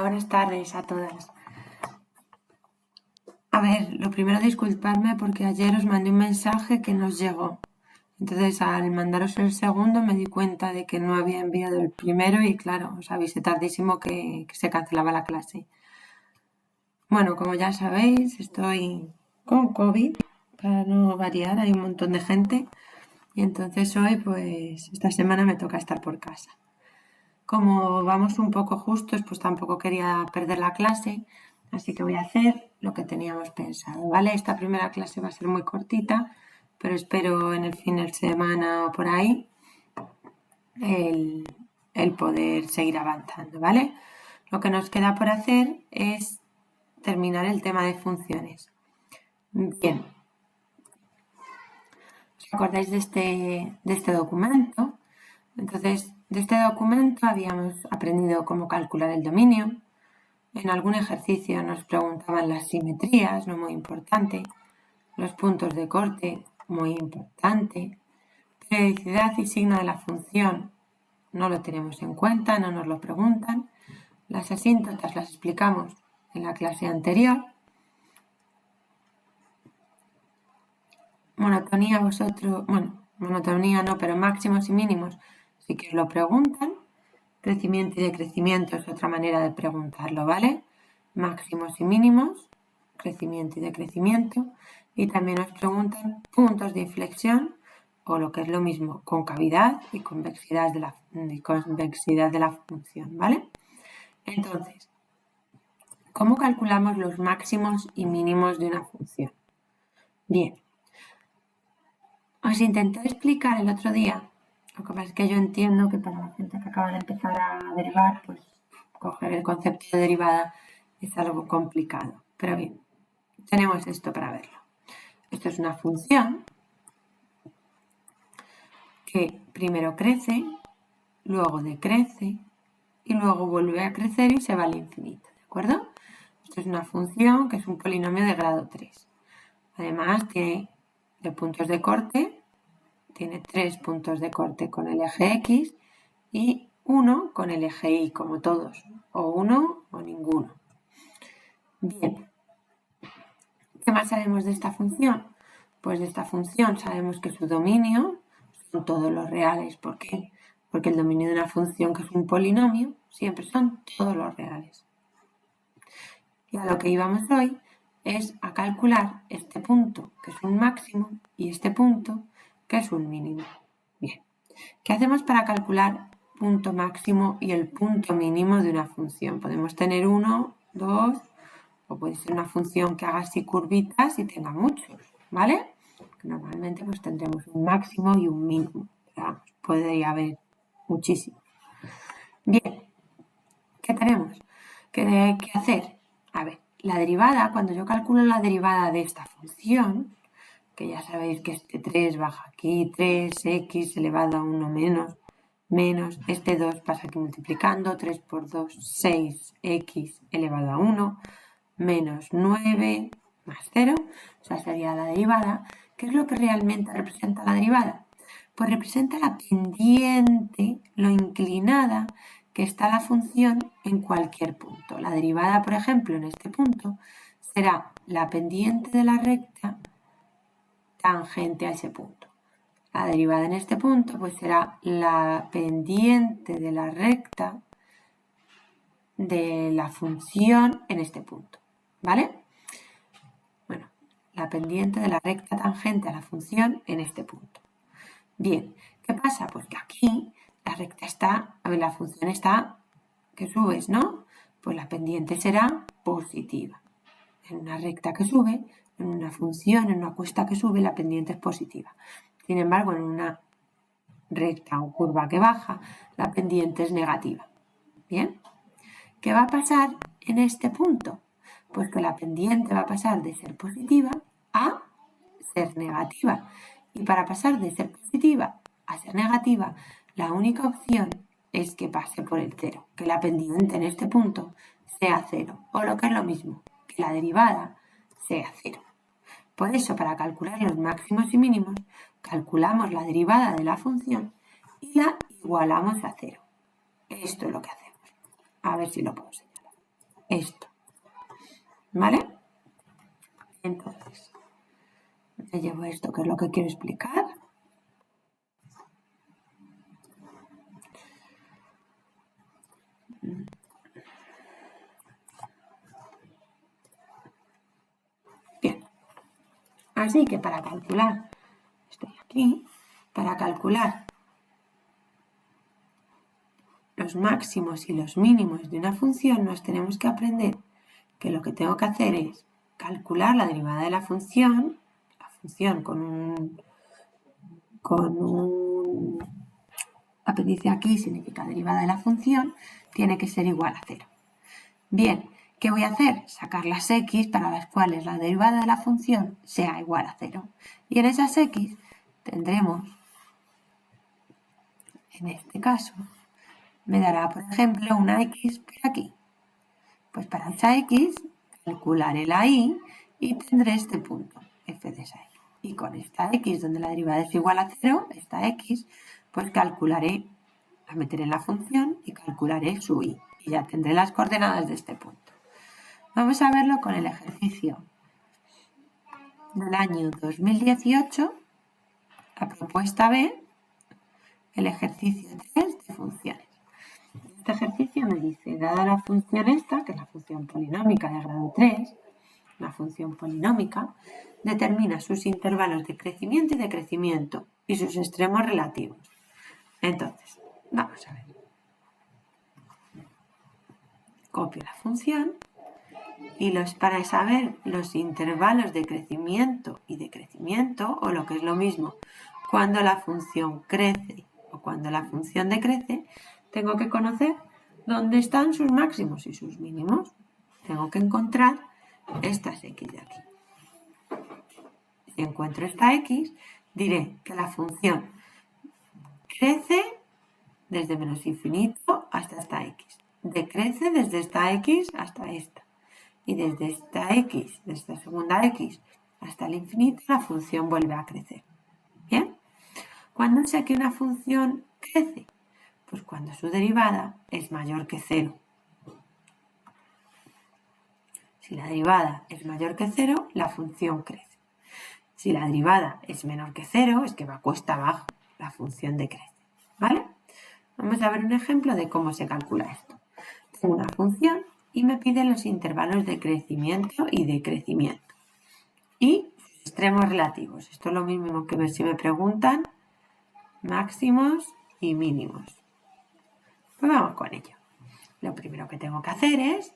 buenas tardes a todas. A ver, lo primero disculparme porque ayer os mandé un mensaje que nos llegó. Entonces al mandaros el segundo me di cuenta de que no había enviado el primero y claro, os avisé tardísimo que se cancelaba la clase. Bueno, como ya sabéis, estoy con COVID, para no variar, hay un montón de gente y entonces hoy pues esta semana me toca estar por casa. Como vamos un poco justos, pues tampoco quería perder la clase, así que voy a hacer lo que teníamos pensado, ¿vale? Esta primera clase va a ser muy cortita, pero espero en el fin de semana o por ahí el poder seguir avanzando, ¿vale? Lo que nos queda por hacer es terminar el tema de funciones. Bien. ¿Os acordáis de este documento? Entonces, de este documento habíamos aprendido cómo calcular el dominio. En algún ejercicio nos preguntaban las simetrías, no muy importante, los puntos de corte, muy importante, periodicidad y signo de la función, no lo tenemos en cuenta, no nos lo preguntan. Las asíntotas las explicamos en la clase anterior. Monotonía monotonía no, pero máximos y mínimos sí que os lo preguntan. Crecimiento y decrecimiento es otra manera de preguntarlo, ¿vale? Máximos y mínimos, crecimiento y decrecimiento. Y también nos preguntan puntos de inflexión o lo que es lo mismo, concavidad y convexidad de la función, ¿vale? Entonces, ¿cómo calculamos los máximos y mínimos de una función? Bien, os intenté explicar el otro día. Lo que pasa es que yo entiendo que para la gente que acaba de empezar a derivar, pues coger el concepto de derivada es algo complicado. Pero bien, tenemos esto para verlo. Esto es una función que primero crece, luego decrece y luego vuelve a crecer y se va al infinito, ¿de acuerdo? Esto es una función que es un polinomio de grado 3. Además, tiene de puntos de corte, tiene 3 puntos de corte con el eje X y 1 con el eje Y, como todos, o uno o ninguno. Bien, ¿qué más sabemos de esta función? Pues de esta función sabemos que su dominio son todos los reales. ¿Por qué? Porque el dominio de una función que es un polinomio siempre son todos los reales. Y a lo que íbamos hoy es a calcular este punto, que es un máximo, y este punto, que es un mínimo. Bien, ¿qué hacemos para calcular punto máximo y el punto mínimo de una función? Podemos tener 1, 2, o puede ser una función que haga así curvitas y tenga muchos, ¿vale? Normalmente pues tendremos un máximo y un mínimo, pero podría haber muchísimos. Bien, ¿qué tenemos que hacer? A ver, la derivada, cuando yo calculo la derivada de esta función, que ya sabéis que este 3 baja aquí, 3x elevado a 1 menos, este 2 pasa aquí multiplicando, 3 por 2, 6x elevado a 1, menos 9 más 0, o sea, sería la derivada. ¿Qué es lo que realmente representa la derivada? Pues representa la pendiente, lo inclinada que está la función en cualquier punto. La derivada, por ejemplo, en este punto, será la pendiente de la recta tangente a ese punto. La derivada en este punto pues será la pendiente de la recta de la función en este punto, ¿vale? Bueno, la pendiente de la recta tangente a la función en este punto. Bien, ¿qué pasa? Pues que aquí la recta está, a ver, la función está que subes, ¿no? Pues la pendiente será positiva. En una recta que sube, en una función, en una cuesta que sube, la pendiente es positiva. Sin embargo, en una recta o curva que baja, la pendiente es negativa. ¿Bien? ¿Qué va a pasar en este punto? Pues que la pendiente va a pasar de ser positiva a ser negativa. Y para pasar de ser positiva a ser negativa, la única opción es que pase por el cero, que la pendiente en este punto sea cero, o lo que es lo mismo, que la derivada sea cero. Por eso, para calcular los máximos y mínimos, calculamos la derivada de la función y la igualamos a cero. Esto es lo que hacemos. A ver si lo puedo señalar. esto. ¿Vale? Entonces, me llevo esto, que es lo que quiero explicar. Bien. Así que para calcular, estoy aquí, para calcular los máximos y los mínimos de una función, nos tenemos que aprender que lo que tengo que hacer es calcular la derivada de la función con un apéndice aquí significa derivada de la función, tiene que ser igual a 0. Bien, ¿qué voy a hacer? Sacar las x para las cuales la derivada de la función sea igual a 0. Y en esas x tendremos, en este caso, me dará, por ejemplo, una x por aquí. Pues para esa x calcularé la y y tendré este punto, f de esa x. Y con esta x, donde la derivada es igual a 0, esta x, pues calcularé, la meteré en la función y calcularé su y. Y ya tendré las coordenadas de este punto. Vamos a verlo con el ejercicio del año 2018, la propuesta B, el ejercicio 3 de funciones. Este ejercicio me dice, dada la función esta, que es la función polinómica de grado 3, la función polinómica, determina sus intervalos de crecimiento y decrecimiento y sus extremos relativos. Entonces, vamos a ver. Copio la función y para saber los intervalos de crecimiento y decrecimiento, o lo que es lo mismo, cuando la función crece o cuando la función decrece, tengo que conocer dónde están sus máximos y sus mínimos. Tengo que encontrar estas x de aquí. Si encuentro esta x, diré que la función crece desde menos infinito hasta esta x. Decrece desde esta x hasta esta. Y desde esta x, desde esta segunda x hasta el infinito, la función vuelve a crecer. ¿Bien? ¿Cuándo sé que una función crece? Pues cuando su derivada es mayor que 0. Si la derivada es mayor que 0, la función crece. Si la derivada es menor que 0, es que va cuesta abajo, la función decrece. ¿Vale? Vamos a ver un ejemplo de cómo se calcula esto. Tengo una función y me pide los intervalos de crecimiento y decrecimiento. Y sus extremos relativos. Esto es lo mismo que si me preguntan máximos y mínimos. Pues vamos con ello. Lo primero que tengo que hacer es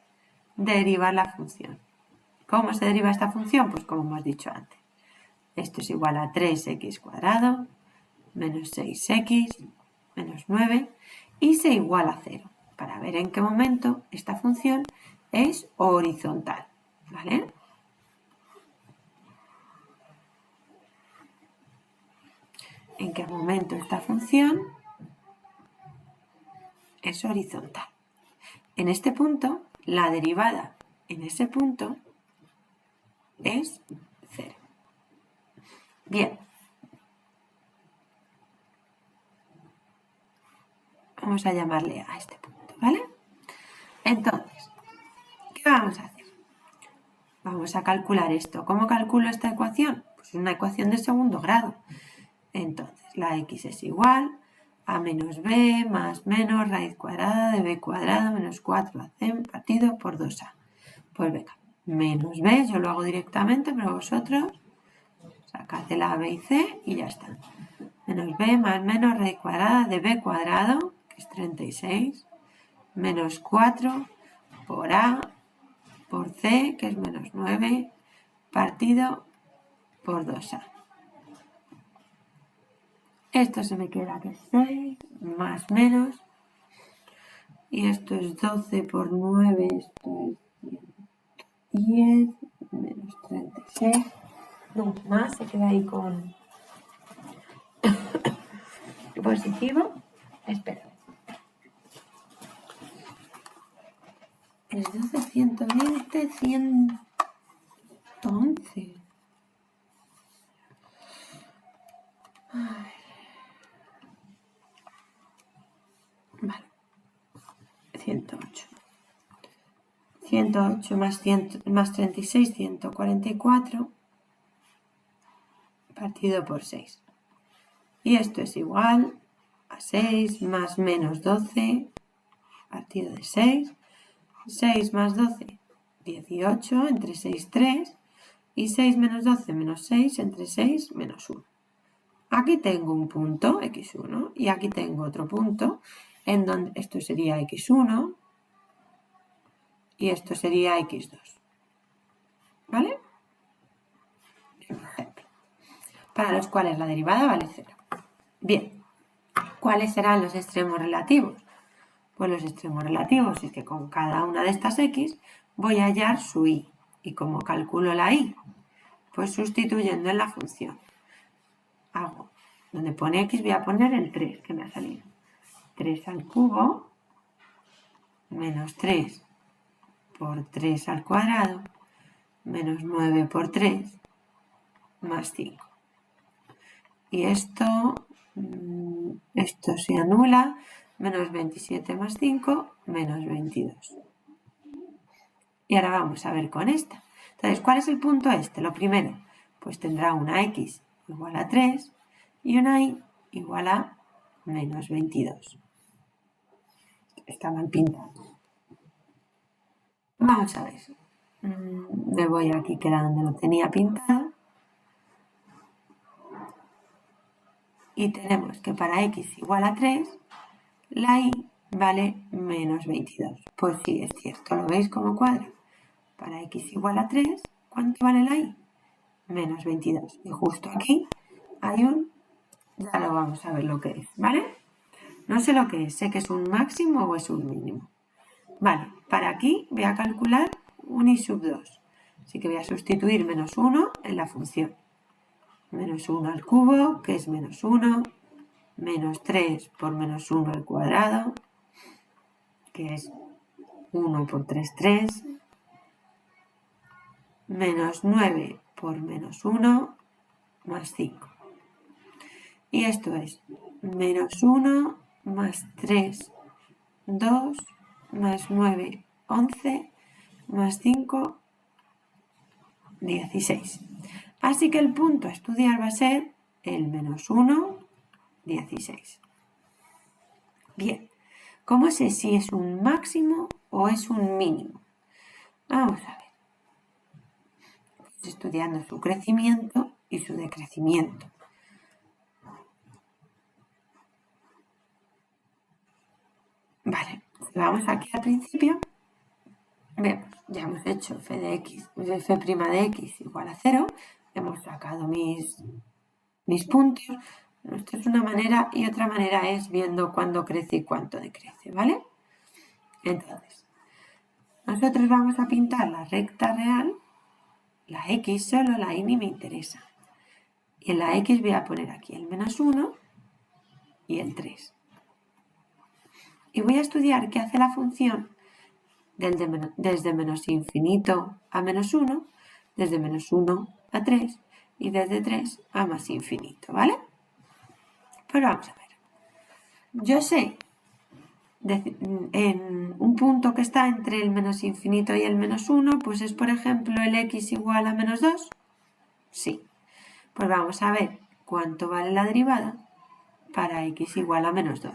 derivar la función. ¿Cómo se deriva esta función? Pues como hemos dicho antes. Esto es igual a 3x cuadrado menos 6x menos 9 y se iguala a 0 para ver en qué momento esta función es horizontal. ¿Vale? En qué momento esta función es horizontal. En este punto, la derivada en ese punto es 0. Bien. Vamos a llamarle a este punto, ¿vale? Entonces, ¿qué vamos a hacer? Vamos a calcular esto. ¿Cómo calculo esta ecuación? Pues es una ecuación de segundo grado. Entonces, la x es igual a menos b más menos raíz cuadrada de b cuadrado menos 4ac partido por 2a. Pues venga, menos b, yo lo hago directamente, pero vosotros sacad de la b y c y ya está. Menos b más menos raíz cuadrada de b cuadrado, que es 36, menos 4 por a por c, que es menos 9, partido por 2a. Esto se me queda que es 6, más menos. Y esto es 12 por 9, esto es 10, menos 36. No, más, se queda ahí con positivo. Espera. Es 12, 120, 111. Vale. 108. 108 más 36, 144, partido por 6. Y esto es igual a 6 más menos 12, partido de 6. 6 más 12, 18, entre 6, 3. Y 6 menos 12 menos 6, entre 6 menos 1. Aquí tengo un punto, x1, y aquí tengo otro punto, en donde esto sería x1 y esto sería x2. ¿Vale? Por ejemplo, para los cuales la derivada vale 0. Bien, ¿cuáles serán los extremos relativos? Pues los extremos relativos es que con cada una de estas x voy a hallar su y. ¿Y cómo calculo la y? Pues sustituyendo en la función. Hago, donde pone x voy a poner el 3 que me ha salido. 3 al cubo menos 3 por 3 al cuadrado menos 9 por 3 más 5. Y esto se anula, menos 27 más 5, menos 22. Y ahora vamos a ver con esta. Entonces, ¿cuál es el punto este? Lo primero, pues tendrá una x igual a 3 y una y igual a menos 22. Está mal pintado. Vamos a ver. Me voy aquí que era donde lo tenía pintado. Y tenemos que para x igual a 3, la y vale menos 22. Pues sí, es cierto, ¿lo veis cómo cuadra? Para x igual a 3, ¿cuánto vale la y? Menos 22. Y justo aquí hay ya lo vamos a ver lo que es, ¿vale? No sé lo que es, sé que es un máximo o es un mínimo. Vale, para aquí voy a calcular un y sub 2. Así que voy a sustituir menos 1 en la función. Menos 1 al cubo, que es menos 1, menos 3 por menos 1 al cuadrado, que es 1 por 3, 3, menos 9 por menos 1, más 5. Y esto es menos 1 más 3, 2, más 9, 11, más 5, 16. Así que el punto a estudiar va a ser el menos 1, 16. Bien, ¿cómo sé si es un máximo o es un mínimo? Vamos a ver. Estudiando su crecimiento y su decrecimiento. Vale, vamos aquí al principio. Vemos, ya hemos hecho f de x, f' de x igual a 0. Hemos sacado mis puntos. Esto es una manera y otra manera es viendo cuándo crece y cuánto decrece, ¿vale? Entonces, nosotros vamos a pintar la recta real, la x solo, la y ni me interesa. Y en la x voy a poner aquí el menos 1 y el 3. Y voy a estudiar qué hace la función desde menos infinito a menos 1, desde menos 1 a 3 y desde 3 a más infinito, ¿vale? Pues vamos a ver. Yo sé en un punto que está entre el menos infinito y el menos 1, pues es por ejemplo el x igual a menos 2. Sí. Pues vamos a ver cuánto vale la derivada para x igual a menos 2.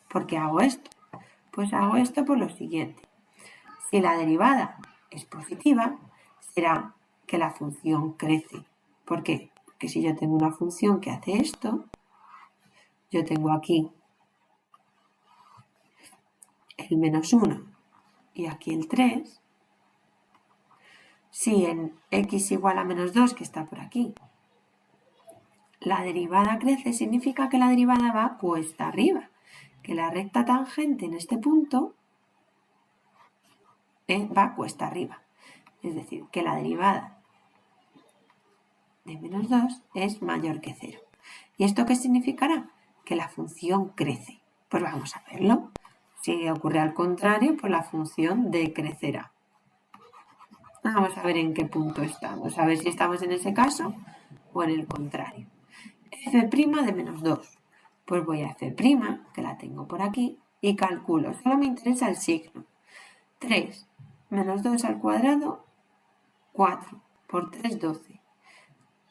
¿Por qué hago esto? Pues hago esto por lo siguiente. Si la derivada es positiva, será que la función crece. ¿Por qué? Porque si yo tengo una función que hace esto, yo tengo aquí el menos 1 y aquí el 3. Si en x igual a menos 2, que está por aquí, la derivada crece, significa que la derivada va cuesta arriba, que la recta tangente en este punto va cuesta arriba. Es decir, que la derivada de menos 2 es mayor que 0. ¿Y esto qué significará? Que la función crece. Pues vamos a verlo. Si ocurre al contrario, pues la función decrecerá. Vamos a ver en qué punto estamos. A ver si estamos en ese caso o en el contrario. F' de menos 2. Pues voy a F', que la tengo por aquí, y calculo. Solo me interesa el signo. 3 Menos 2 al cuadrado, 4. Por 3, 12.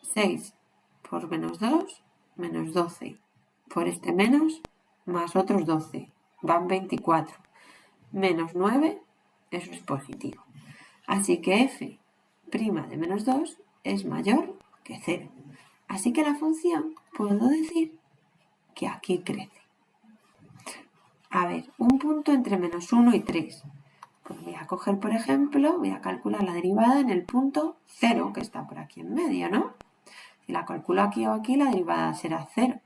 6 por menos 2, menos 12. Por este menos, más otros 12. Van 24. Menos 9, eso es positivo. Así que f' de menos 2 es mayor que 0. Así que la función puedo decir que aquí crece. A ver, un punto entre menos 1 y 3. Pues voy a coger, por ejemplo, voy a calcular la derivada en el punto 0, que está por aquí en medio, ¿no? Si la calculo aquí o aquí, la derivada será 0.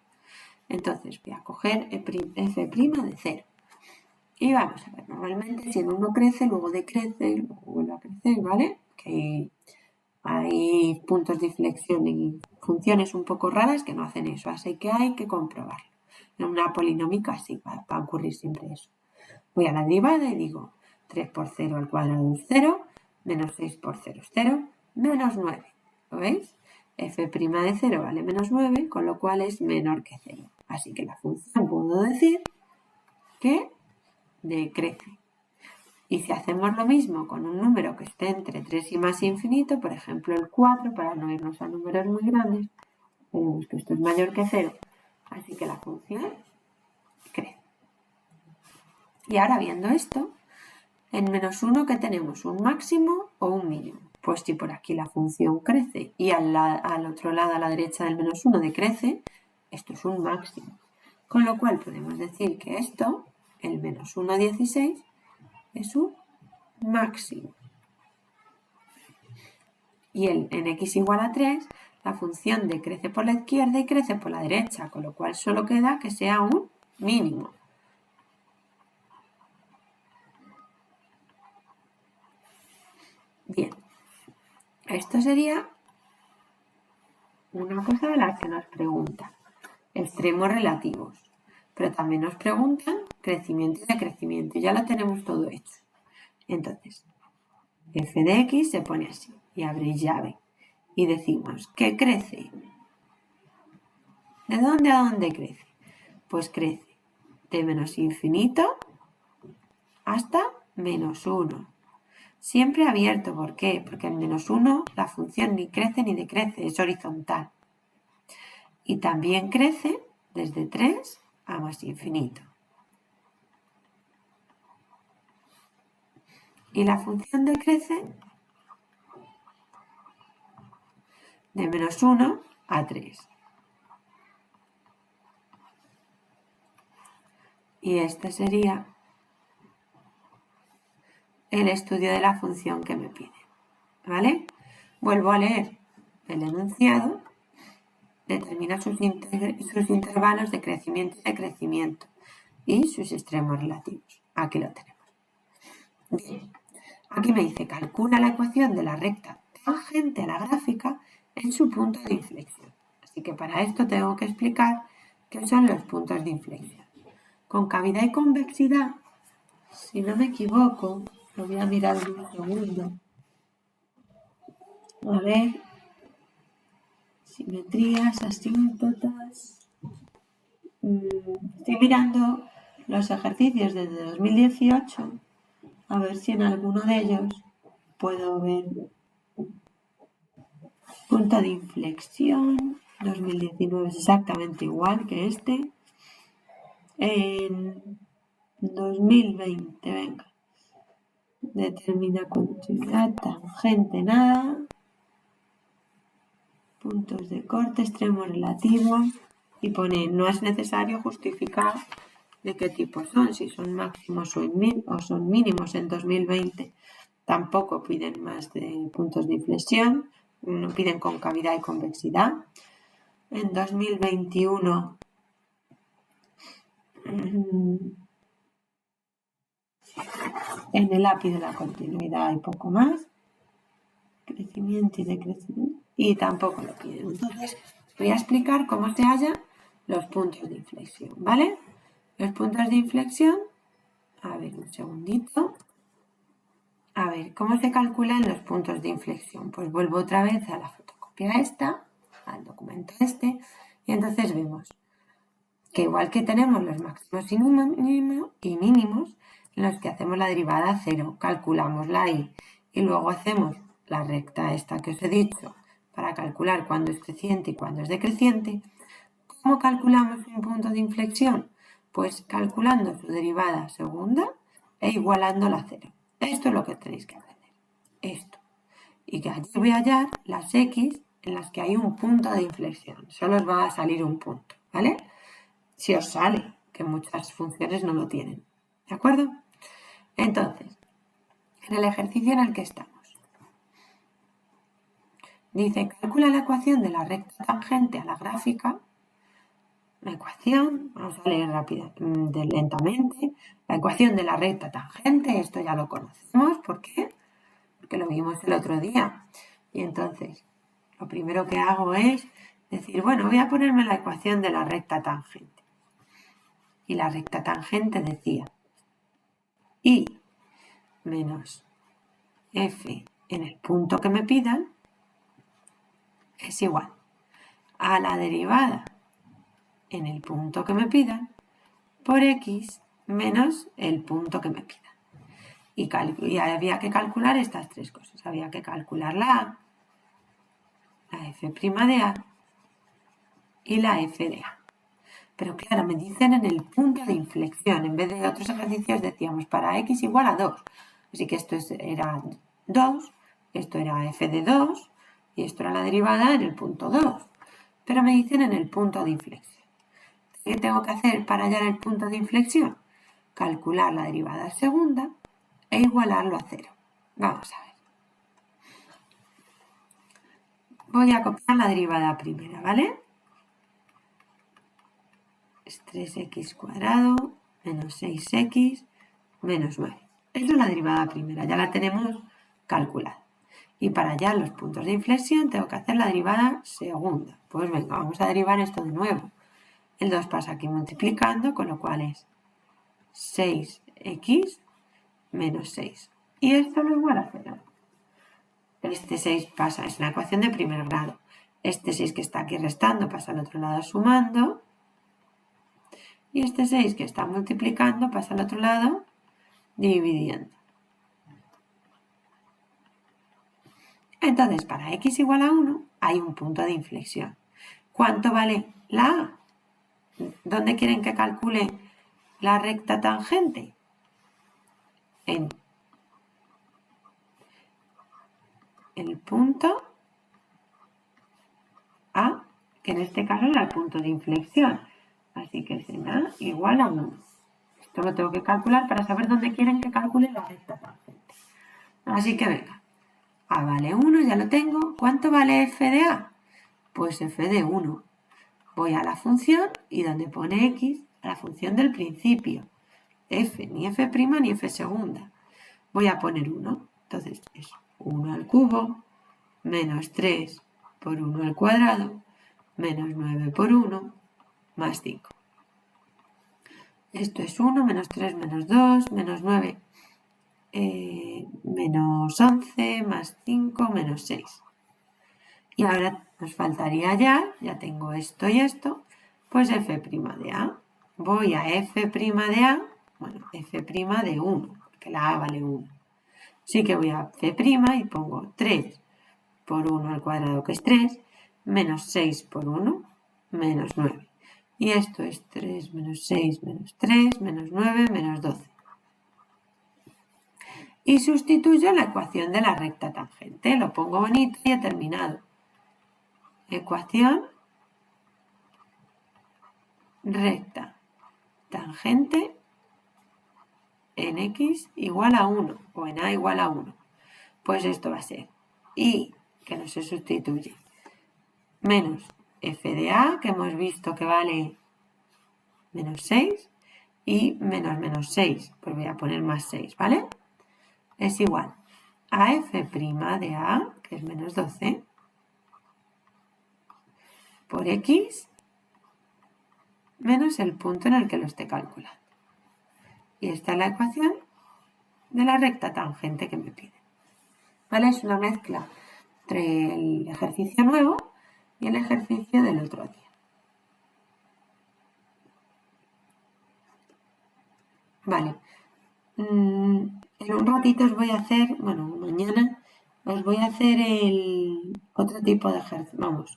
Entonces voy a coger f' de 0. Y vamos a ver, normalmente si el 1 crece, luego decrece y luego vuelve a crecer, ¿vale? Que hay puntos de inflexión y funciones un poco raras que no hacen eso, así que hay que comprobarlo. En una polinomial sí va a ocurrir siempre eso. Voy a la derivada y digo 3 por 0 al cuadrado es 0, menos 6 por 0 es 0, menos 9. ¿Lo veis? f' de 0 vale menos 9, con lo cual es menor que 0. Así que la función puedo decir que decrece. Y si hacemos lo mismo con un número que esté entre 3 y más infinito, por ejemplo el 4, para no irnos a números muy grandes, veremos que esto es mayor que 0. Así que la función crece. Y ahora viendo esto, en menos 1, ¿qué tenemos? ¿Un máximo o un mínimo? Pues si por aquí la función crece y al otro lado, a la derecha del menos 1, decrece, esto es un máximo. Con lo cual podemos decir que esto, el menos 1, 16, es un máximo. Y en x igual a 3, la función decrece por la izquierda y crece por la derecha, con lo cual solo queda que sea un mínimo. Bien, esto sería una cosa de la que nos preguntan. Extremos relativos. Pero también nos preguntan crecimiento y decrecimiento. Ya lo tenemos todo hecho. Entonces, f de x se pone así y abre llave. Y decimos que crece. ¿De dónde a dónde crece? Pues crece de menos infinito hasta menos 1. Siempre abierto. ¿Por qué? Porque en menos 1 la función ni crece ni decrece, es horizontal. Y también crece desde 3 a más infinito. Y la función decrece de menos 1 a 3. Y este sería el estudio de la función que me pide. ¿Vale? Vuelvo a leer el enunciado. Determina sus intervalos de crecimiento y decrecimiento y sus extremos relativos. Aquí lo tenemos. Bien. Aquí me dice, calcula la ecuación de la recta tangente a la gráfica en su punto de inflexión. Así que para esto tengo que explicar qué son los puntos de inflexión. Concavidad y convexidad, si no me equivoco, lo voy a mirar en un segundo. A ver, simetrías, asíntotas. Estoy mirando los ejercicios desde 2018, a ver si en alguno de ellos puedo ver punto de inflexión. 2019 es exactamente igual que este. En 2020, venga. Determina continuidad, tangente, nada. Puntos de corte, extremos relativos. Y pone, no es necesario justificar de qué tipo son, si son máximos o son mínimos. En 2020 tampoco piden más de puntos de inflexión, no piden concavidad y convexidad. En 2021 en el API de la continuidad hay poco más, crecimiento y decrecimiento, y tampoco lo piden. Entonces voy a explicar cómo se hallan los puntos de inflexión, ¿vale? Los puntos de inflexión, a ver, un segundito. A ver, ¿cómo se calculan los puntos de inflexión? Pues vuelvo otra vez a la fotocopia esta, al documento este, y entonces vemos que igual que tenemos los máximos y mínimos, en los que hacemos la derivada a 0, calculamos la y luego hacemos la recta esta que os he dicho para calcular cuándo es creciente y cuándo es decreciente. ¿Cómo calculamos un punto de inflexión? Pues calculando su derivada segunda e igualándola a 0. Esto es lo que tenéis que aprender. Esto. Y que allí voy a hallar las x en las que hay un punto de inflexión. Solo os va a salir un punto, ¿vale? Si os sale, que muchas funciones no lo tienen. ¿De acuerdo? Entonces, en el ejercicio en el que estamos, dice, calcula la ecuación de la recta tangente a la gráfica. La ecuación, vamos a leer lentamente, la ecuación de la recta tangente, esto ya lo conocemos, ¿por qué? Porque lo vimos el otro día. Y entonces, lo primero que hago es decir, bueno, voy a ponerme la ecuación de la recta tangente. Y la recta tangente decía y menos f en el punto que me pidan es igual a la derivada en el punto que me pidan por x menos el punto que me pidan. Y había que calcular estas tres cosas. Había que calcular la a, la f' de a y la f de a. Pero claro, me dicen en el punto de inflexión. En vez de otros ejercicios decíamos para x igual a 2. Así que esto era 2, esto era f de 2 y esto era la derivada en el punto 2. Pero me dicen en el punto de inflexión. ¿Qué tengo que hacer para hallar el punto de inflexión? Calcular la derivada segunda e igualarlo a 0. Vamos a ver. Voy a copiar la derivada primera, ¿vale? Es 3x cuadrado menos 6x menos 9. Esta es la derivada primera, ya la tenemos calculada. Y para hallar los puntos de inflexión tengo que hacer la derivada segunda. Pues venga, vamos a derivar esto de nuevo. El 2 pasa aquí multiplicando, con lo cual es 6x menos 6. Y esto lo igual a 0. Este 6 pasa, es una ecuación de primer grado. Este 6 que está aquí restando pasa al otro lado sumando. Y este 6 que está multiplicando pasa al otro lado dividiendo. Entonces, para x igual a 1 hay un punto de inflexión. ¿Cuánto vale la a? ¿Dónde quieren que calcule la recta tangente? En el punto A, que en este caso era el punto de inflexión. Así que será igual a 1. Esto lo tengo que calcular para saber dónde quieren que calcule la recta tangente. Así que venga. A vale 1, ya lo tengo. ¿Cuánto vale f de a? Pues f de 1. Voy a la función y donde pone x, a la función del principio. F, ni f' ni f segunda. Voy a poner 1. Entonces es 1 al cubo menos 3 por 1 al cuadrado menos 9 por 1 más 5. Esto es 1 menos 3 menos 2 menos 9 menos 11 más 5 menos 6. Y ahora nos faltaría ya tengo esto y esto, pues f' de a. Voy a f' de a, bueno, f' de 1, porque la a vale 1. Así que voy a f' y pongo 3 por 1 al cuadrado, que es 3, menos 6 por 1, menos 9. Y esto es 3 menos 6 menos 3 menos 9 menos 12. Y sustituyo la ecuación de la recta tangente. Lo pongo bonito y he terminado. Ecuación recta tangente en x igual a 1 o en a igual a 1. Pues esto va a ser y, que no se sustituye, menos f de a, que hemos visto que vale menos 6, y menos 6, pues voy a poner más 6, ¿vale? Es igual a f' de a, que es menos 12, por x menos el punto en el que lo esté calculando. Y esta es la ecuación de la recta tangente que me pide. ¿Vale? Es una mezcla entre el ejercicio nuevo y el ejercicio del otro día. Vale. En un ratito os voy a hacer, bueno, mañana os voy a hacer otro tipo de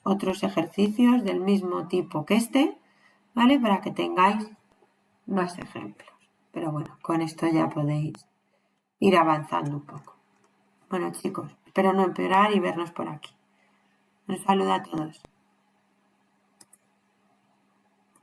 otros ejercicios del mismo tipo que este, ¿vale? Para que tengáis más ejemplos. Pero bueno, con esto ya podéis ir avanzando un poco. Bueno, chicos, espero no empeorar y vernos por aquí. Un saludo a todos.